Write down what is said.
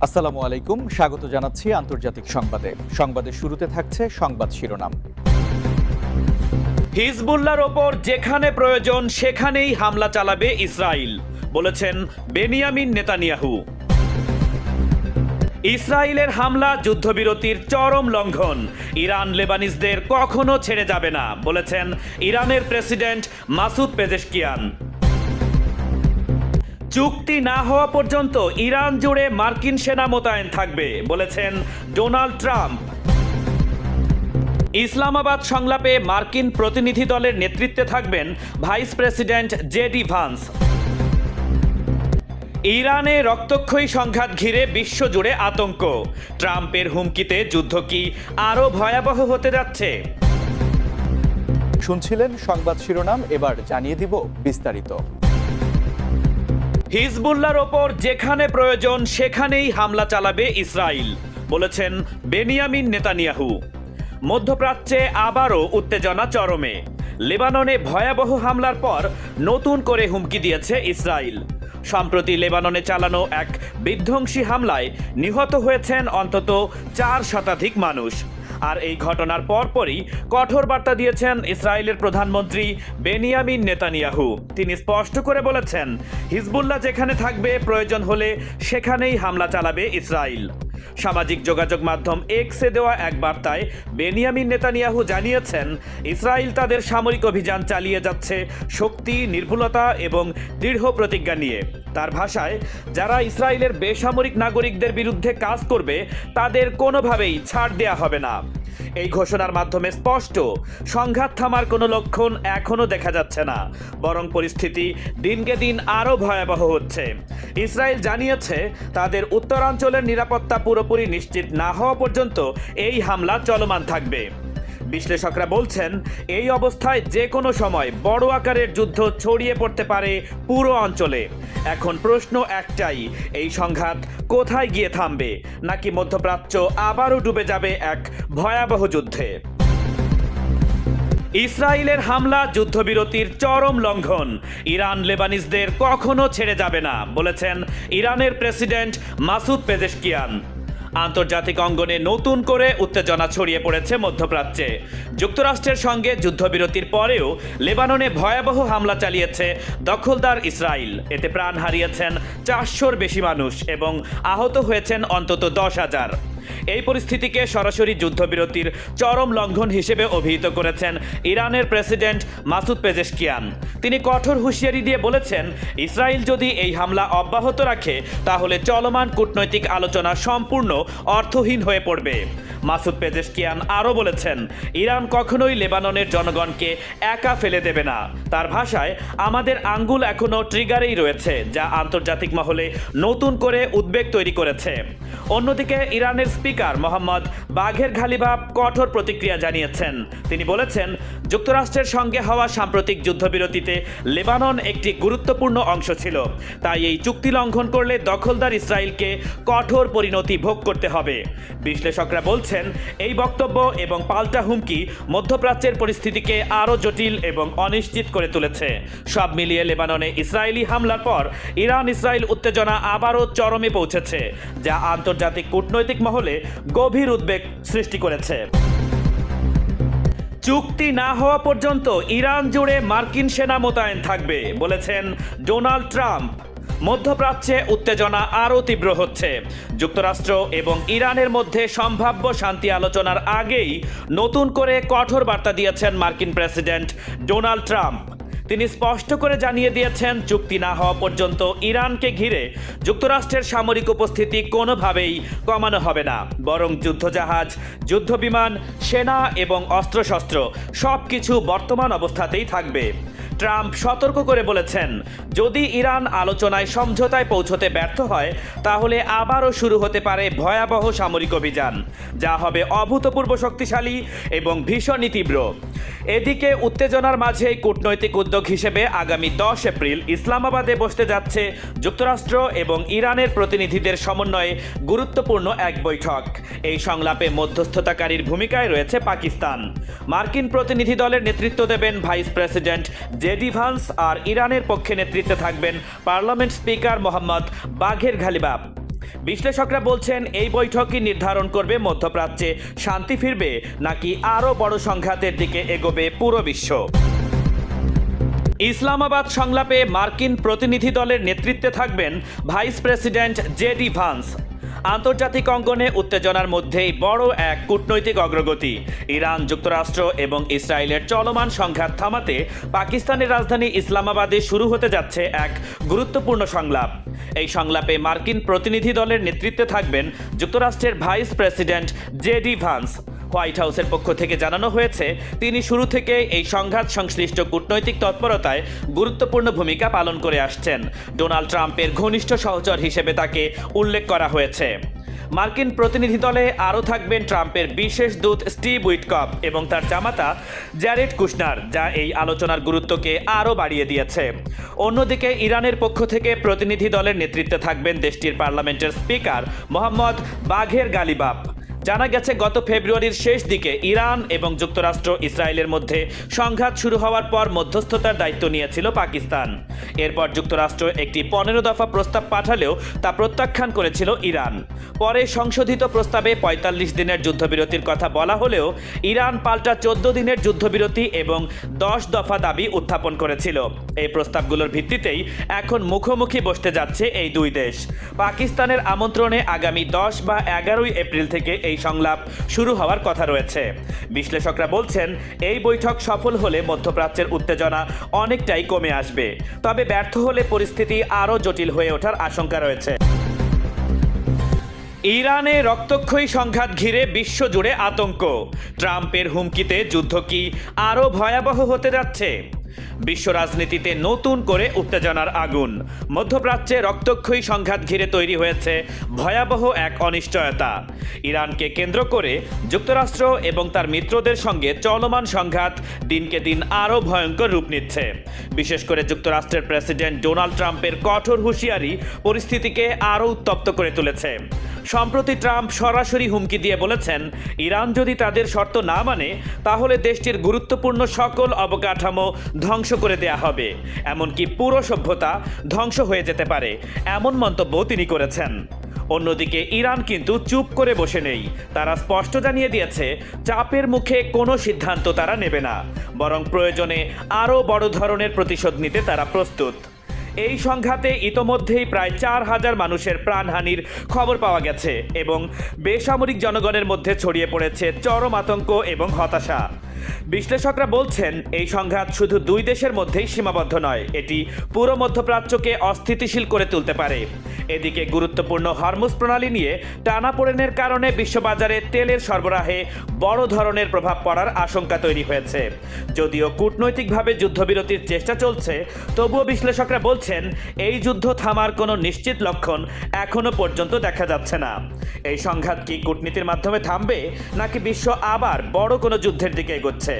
আসসালামু আলাইকুম, স্বাগত জানাচ্ছি আন্তর্জাতিক সংবাদের শুরুতে থাকছে সংবাদ শিরোনাম। হিজবুল্লাহর ওপর যেখানে প্রয়োজন সেখানেই হামলা চালাবে ইসরায়েল, বলেছেন বেনিয়ামিন নেতানিয়াহু। ইসরায়েলের হামলা যুদ্ধবিরতির চরম লঙ্ঘন, ইরান লেবানিজদের কখনো ছেড়ে যাবে না, বলেছেন ইরানের প্রেসিডেন্ট মাসুদ পেজেশকিয়ান। চুক্তি না হওয়া পর্যন্ত ইরান জুড়ে মার্কিন সেনা মোতায়েন থাকবে, বলেছেন ডোনাল্ড ট্রাম্প। ইসলামাবাদ সংলাপে মার্কিন প্রতিনিধি দলের নেতৃত্বে থাকবেন ভাইস প্রেসিডেন্ট জেডি ভান্স। ইরানে রক্তক্ষয়ী সংঘাত ঘিরে বিশ্বজুড়ে আতঙ্ক, ট্রাম্পের হুমকিতে যুদ্ধ কি আরও ভয়াবহ হতে যাচ্ছে? শুনছিলেন সংবাদ শিরোনাম, এবার জানিয়ে দিব বিস্তারিত। হিজবুল্লাহর ওপর যেখানে প্রয়োজন সেখানেই হামলা চালাবে ইসরায়েল, বলেছেন বেনিয়ামিন নেতানিয়াহু। মধ্যপ্রাচ্যে আবারও উত্তেজনা চরমে। লেবাননে ভয়াবহ হামলার পর নতুন করে হুমকি দিয়েছে ইসরায়েল। সম্প্রতি লেবাননে চালানো এক বিধ্বংসী হামলায় নিহত হয়েছেন অন্তত 4 শতাধিক মানুষ। আর এই ঘটনার পরপরই কঠোর বার্তা দিয়েছেন ইসরায়েলের প্রধানমন্ত্রী বেনিয়ামিন নেতানিয়াহু। তিনি স্পষ্ট করে বলেছেন, হিজবুল্লাহ যেখানে থাকবে প্রয়োজন হলে সেখানেই হামলা চালাবে ইসরায়েল। সামাজিক যোগাযোগ মাধ্যম এক্সে দেওয়া এক বার্তায় বেনিয়ামিন নেতানিয়াহু জানিয়েছেন, ইসরায়েল তাদের সামরিক অভিযান চালিয়ে যাচ্ছে শক্তি, নির্ভুলতা এবং দৃঢ় প্রতিজ্ঞা নিয়ে। তার ভাষায়, যারা ইসরায়েলের বেসামরিক নাগরিকদের বিরুদ্ধে কাজ করবে তাদের কোনোভাবেই ছাড় দেয়া হবে না। এই ঘোষণার মাধ্যমে স্পষ্ট, সংঘাত থামার কোনো লক্ষণ এখনও দেখা যাচ্ছে না, বরং পরিস্থিতি দিনকে দিন আরও ভয়াবহ হচ্ছে। ইসরায়েল জানিয়েছে, তাদের উত্তরাঞ্চলের নিরাপত্তা পুরোপুরি নিশ্চিত না হওয়া পর্যন্ত এই হামলা চলমান থাকবে। বিশ্লেষকরা বলছেন, এই অবস্থায় যে কোনো সময় বড় আকারের যুদ্ধ ছড়িয়ে পড়তে পারে পুরো অঞ্চলে। এখন প্রশ্ন একটাই, এই সংঘাত কোথায় গিয়ে থামবে, নাকি মধ্যপ্রাচ্য আবারও ডুবে যাবে এক ভয়াবহ যুদ্ধে? ইসরায়েলের হামলা যুদ্ধবিরতির চরম লঙ্ঘন, ইরান লেবানিজদের কখনো ছেড়ে যাবে না, বলেছেন ইরানের প্রেসিডেন্ট মাসুদ পেজেশকিয়ান। আন্তর্জাতিক অঙ্গনে নতুন করে উত্তেজনা ছড়িয়ে পড়েছে মধ্যপ্রাচ্যে। যুক্তরাষ্ট্রের সঙ্গে যুদ্ধবিরতির পরেও লেবাননে ভয়াবহ হামলা চালিয়েছে দখলদার ইসরায়েল। এতে প্রাণ হারিয়েছেন 400-র বেশি মানুষ এবং আহত হয়েছেন অন্তত 10,000। এই পরিস্থিতিকে সরাসরি যুদ্ধবিরতির চরম লঙ্ঘন হিসেবে অভিহিত করেছেন ইরানের প্রেসিডেন্ট মাসুদ পেজেশকিয়ান। তিনি কঠোর হুঁশিয়ারি দিয়ে বলেছেন, ইসরায়েল যদি এই হামলা অব্যাহত রাখে তাহলে চলমান কূটনৈতিক আলোচনা সম্পূর্ণ অর্থহীন হয়ে পড়বে। মাসুদ পেজেশকিয়ান আরও বলেছেন, ইরান কখনোই লেবাননের জনগণকে একা ফেলে দেবে না। তার ভাষায়, আমাদের আঙ্গুল এখনও ট্রিগারেই রয়েছে, যা আন্তর্জাতিক মহলে নতুন করে উদ্বেগ তৈরি করেছে। অন্যদিকে ইরানের স্পিকার মোহাম্মদ বাঘের ঘালিবাফ কঠোর প্রতিক্রিয়া জানিয়েছেন। তিনি বলেছেন, যুক্তরাষ্ট্রের সঙ্গে হওয়া সাম্প্রতিক যুদ্ধবিরতিতে লেবানন একটি গুরুত্বপূর্ণ অংশ ছিল, তাই এই চুক্তি লঙ্ঘন করলে দখলদার ইসরায়েলকে কঠোর পরিণতি ভোগ করতে হবে। বিশ্লেষকরা বলছেন, এই বক্তব্য এবং পাল্টা হুমকি মধ্যপ্রাচ্যের পরিস্থিতিকে আরও জটিল এবং অনিশ্চিত করে তুলেছে। সব মিলিয়ে লেবাননে ইসরায়েলি হামলার পর ইরান ইসরায়েল উত্তেজনা আবারও চরমে পৌঁছেছে, যা আন্তর্জাতিক কূটনৈতিক মহলে গভীর উদ্বেগ সৃষ্টি করেছে। চুক্তি না হওয়া পর্যন্ত ইরান জুড়ে মার্কিন সেনা মোতায়েন থাকবে, বলেছেন ডোনাল্ড ট্রাম্প। মধ্যপ্রাচ্যে উত্তেজনা আরও তীব্র হচ্ছে। যুক্তরাষ্ট্র এবং ইরানের মধ্যে সম্ভাব্য শান্তি আলোচনার আগেই নতুন করে কঠোর বার্তা দিয়েছেন মার্কিন প্রেসিডেন্ট ডোনাল্ড ট্রাম্প। তিনি স্পষ্ট করে জানিয়ে দিয়েছেন, চুক্তি না হওয়া পর্যন্ত ইরানকে ঘিরে যুক্তরাষ্ট্রের সামরিক উপস্থিতি কোনোভাবেই কমানো হবে না, বরং যুদ্ধজাহাজ, যুদ্ধবিমান, সেনা এবং অস্ত্রশস্ত্র সবকিছু বর্তমান অবস্থাতেই থাকবে। ট্রাম্প সতর্ক করে বলেছেন, যদি ইরান আলোচনায় সমঝোতায় পৌঁছতে ব্যর্থ হয় তাহলে আবারও শুরু হতে পারে ভয়াবহ সামরিক অভিযান, যা হবে অভূতপূর্ব শক্তিশালী এবং ভীষণই তীব্র। এদিকে উত্তেজনার মাঝেই কূটনৈতিক উদ্যোগ হিসেবে আগামী 10 এপ্রিল ইসলামাবাদে বসতে যাচ্ছে যুক্তরাষ্ট্র এবং ইরানের প্রতিনিধিদের সমন্বয়ে গুরুত্বপূর্ণ এক বৈঠক। এই সংলাপে মধ্যস্থতাকারীর ভূমিকায় রয়েছে পাকিস্তান। মার্কিন প্রতিনিধি দলের নেতৃত্ব দেবেন ভাইস প্রেসিডেন্ট জেডি ভান্স, আর ইরানের পক্ষে নেতৃত্বে থাকবেন পার্লামেন্ট স্পিকার মোহাম্মদ বাঘের ঘালিবাফ। বিশ্লেষকরা বলছেন এই বৈঠকই নির্ধারণ করবে মধ্যপ্রাচ্যে শান্তি ফিরবে নাকি আরও বড় সংঘাতের দিকে এগোবে পুরো বিশ্ব। ইসলামাবাদ সংলাপে মার্কিন প্রতিনিধি দলের নেতৃত্বে থাকবেন ভাইস প্রেসিডেন্ট জেডি ভান্স। আন্তর্জাতিক অঙ্গনে উত্তেজনার মধ্যেই বড় এক কূটনৈতিক অগ্রগতি। ইরান, যুক্তরাষ্ট্র এবং ইসরায়েলের চলমান সংঘাত থামাতে পাকিস্তানের রাজধানী ইসলামাবাদে শুরু হতে যাচ্ছে এক গুরুত্বপূর্ণ সংলাপ। এই সংলাপে মার্কিন প্রতিনিধি দলের নেতৃত্বে থাকবেন যুক্তরাষ্ট্রের vice president JD Vance. White হাউসের পক্ষ থেকে জানানো হয়েছে তিনি শুরু থেকে এই সংঘাত সংশ্লিষ্ট কূটনৈতিক তৎপরতায় গুরুত্বপূর্ণ ভূমিকা পালন করে আসছেন। ডোনাল্ড ট্রাম্পের ঘনিষ্ঠ সহচর হিসেবে তাকে উল্লেখ করা হয়েছে। মার্কিন প্রতিনিধি দলে আরও থাকবেন ট্রাম্পের বিশেষ দূত স্টিভ উইটকফ এবং তার জামাতা জ্যারেড কুশনার, যা এই আলোচনার গুরুত্বকে আরও বাড়িয়ে দিয়েছে। অন্যদিকে ইরানের পক্ষ থেকে প্রতিনিধি দলের নেতৃত্বে থাকবেন দেশটির পার্লামেন্টের স্পিকার মোহাম্মদ বাঘের গালিবাফ। জানা গেছে গত ফেব্রুয়ারির শেষ দিকে ইরান এবং যুক্তরাষ্ট্র ইসরায়েলের মধ্যে সংঘাত শুরু হওয়ার পর মধ্যস্থতার দায়িত্ব নিয়েছিল পাকিস্তান। এরপর যুক্তরাষ্ট্র একটি 15 দফা প্রস্তাব পাঠালেও তা প্রত্যাখ্যান করেছিল ইরান। পরে সংশোধিত প্রস্তাবে 45 দিনের যুদ্ধবিরতির কথা বলা হলেও ইরান পাল্টা 14 দিনের যুদ্ধবিরতি এবং 10 দফা দাবি উত্থাপন করেছিল। এই প্রস্তাবগুলোর ভিত্তিতেই এখন মুখোমুখি বসতে যাচ্ছে এই দুই দেশ। পাকিস্তানের আমন্ত্রণে আগামী 10 বা 11 এপ্রিল থেকে এই সংলাপ শুরু হওয়ার কথা রয়েছে। বিশ্লেষকরা বলছেন এই বৈঠক সফল হলে মধ্যপ্রাচ্যের উত্তেজনা অনেকটাই কমে আসবে, তবে ব্যর্থ হলে পরিস্থিতি আরও জটিল হয়ে ওঠার আশঙ্কা রয়েছে। ইরানে রক্তক্ষয়ী সংঘাত ঘিরে বিশ্বজুড়ে আতঙ্ক। ট্রাম্পের হুমকিতে যুদ্ধ কি আরও ভয়াবহ হতে যাচ্ছে? বিশ্ব রাজনীতিতে নতুন করে উত্তেজনার আগুন। মধ্যপ্রাচ্যে রক্তক্ষয়ী সংঘাত ঘিরে তৈরি হয়েছে ভয়াবহ এক অনিশ্চয়তা। ইরানকে কেন্দ্র করে যুক্তরাষ্ট্র এবং তার মিত্রদের সঙ্গে চলমান সংঘাত দিনকে দিন আরও ভয়ঙ্কর রূপ নিচ্ছে। বিশেষ করে যুক্তরাষ্ট্রের প্রেসিডেন্ট ডোনাল্ড ট্রাম্পের কঠোর হুঁশিয়ারি পরিস্থিতিকে আরও উত্তপ্ত করে তুলেছে। সম্প্রতি ট্রাম্প সরাসরি হুমকি দিয়ে বলেছেন ইরান যদি তাদের শর্ত না মানে তাহলে দেশটির গুরুত্বপূর্ণ সকল অবকাঠামো ধ্বংস করে দেয়া হবে, এমনকি পুরো সভ্যতা ধ্বংস হয়ে যেতে পারে, এমন মন্তব্য তিনি করেছেন। অন্যদিকে ইরান কিন্তু চুপ করে বসে নেই। তারা স্পষ্ট জানিয়ে দিয়েছে চাপের মুখে কোনো সিদ্ধান্ত তারা নেবে না, বরং প্রয়োজনে আরও বড় ধরনের প্রতিশোধ নিতে তারা প্রস্তুত। এই সংঘাতে ইতোমধ্যেই প্রায় 4000 মানুষের প্রাণহানির খবর পাওয়া গেছে এবং বেসামরিক জনগণের মধ্যে ছড়িয়ে পড়েছে চরম আতঙ্ক এবং হতাশা। বিশ্লেষকরা বলছেন এই সংঘাত শুধু দুই দেশের মধ্যেই সীমাবদ্ধ নয়, এটি পুরো মধ্যপ্রাচ্যকে অস্থিতিশীল করে তুলতে পারে। এদিকে গুরুত্বপূর্ণ হরমুজ প্রণালী নিয়ে টানাপোড়েনের কারণে বিশ্ববাজারে তেলের সরবরাহে বড় ধরনের প্রভাব পড়ার আশঙ্কা তৈরি হয়েছে। যদিও কূটনৈতিকভাবে যুদ্ধবিরতির চেষ্টা চলছে, তবুও বিশ্লেষকরা বলছেন এই যুদ্ধ থামার কোনো নিশ্চিত লক্ষণ এখনো পর্যন্ত দেখা যাচ্ছে না। এই সংঘাত কি কূটনীতির মাধ্যমে থামবে নাকি বিশ্ব আবার বড় কোনো যুদ্ধের দিকে এগোচ্ছে?